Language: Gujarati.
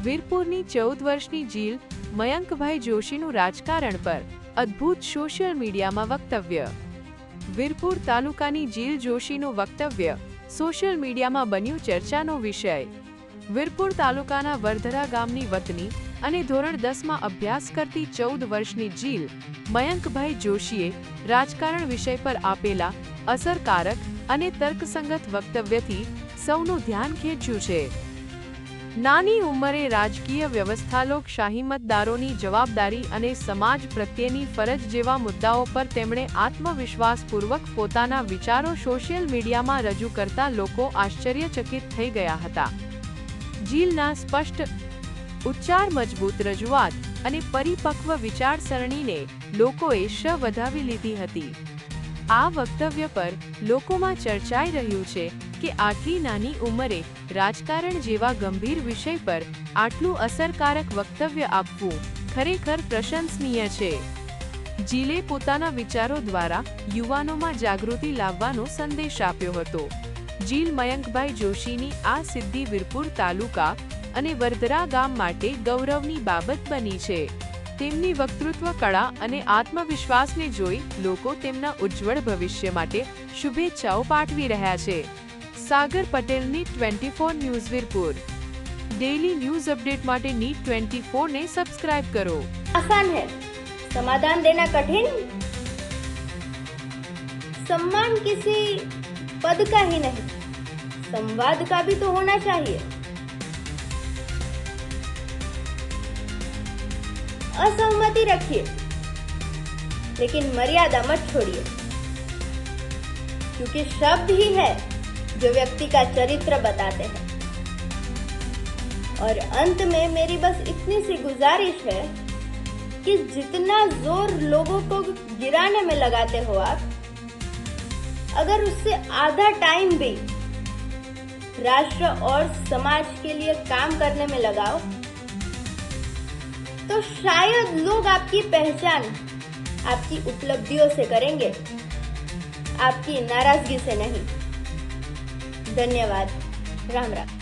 વીરપુરની 14 વર્ષની જીલ મયંકભાઈ જોશીનું રાજકારણ પર અદ્ભુત સોશિયલ મીડિયામાં વક્તવ્ય। વીરપુર તાલુકાની જીલ જોશીનું વક્તવ્ય સોશિયલ મીડિયામાં બન્યું ચર્ચાનો વિષય। વીરપુર તાલુકાના વરધરા ગામની વતની અને ધોરણ 10માં અભ્યાસ કરતી 14 વર્ષની જીલ મયંકભાઈ જોશીએ રાજકારણ વિષય પર આપેલા અસરકારક અને તર્કસંગત વક્તવ્યથી સૌનું ધ્યાન ખેંચ્યું છે। નાની ઉંમરે રાજકીય વ્યવસ્થા, લોકશાહી, મતદારોની જવાબદારી અને સમાજ પ્રત્યેની ફરજ જેવા મુદ્દાઓ પર તેમણે આત્મવિશ્વાસપૂર્વક પોતાના વિચારો સોશિયલ મીડિયામાં રજૂ કરતા લોકો આશ્ચર્યચકિત થઈ ગયા હતા। જીલના સ્પષ્ટ ઉચ્ચાર, મજબૂત રજૂઆત અને પરિપક્વ વિચારસરણીને લોકોએ વધાવી લીધી હતી। આ વક્તવ્ય પર લોકોમાં ચર્ચાઈ રહ્યું છે કે આટલી નાની ઉંમરે રાજકારણ જેવા ગંભીર વિષય પર આટલું અસરકારક વક્તવ્ય આપવું ખરેખર પ્રશંસનીય છે। જીલે પોતાના વિચારો દ્વારા યુવાનોમાં જાગૃતિ લાવવાનો સંદેશ આપ્યો હતો। જીલ મયંકભાઈ જોશીની આ સિદ્ધિ વીરપુર તાલુકા અને વરધરા ગામ માટે ગૌરવની બાબત બની છે। તેમની વક્તૃત્વ કળા અને આત્મવિશ્વાસને જોઈ લોકો તેમના ઉજ્જવળ ભવિષ્ય માટે શુભેચ્છાઓ પાઠવી રહ્યા છે। Sagar Patel, NEET 24 news Virpur. Daily news update માટે NEET 24 ने सब्सक्राइब करो। आसान है, समाधान देना कठिन। सम्मान किसी पद का ही नहीं, संवाद का भी तो होना चाहिए। असहमति रखिए, लेकिन मर्यादा मत छोड़िए, क्योंकि शब्द ही है जो व्यक्ति का चरित्र बताते हैं। और अंत में मेरी बस इतनी सी गुजारिश है कि जितना जोर लोगों को गिराने में लगाते हो आप, अगर उससे आधा टाइम भी राष्ट्र और समाज के लिए काम करने में लगाओ, तो शायद लोग आपकी पहचान आपकी उपलब्धियों से करेंगे, आपकी नाराजगी से नहीं। धन्यवाद। राम राम।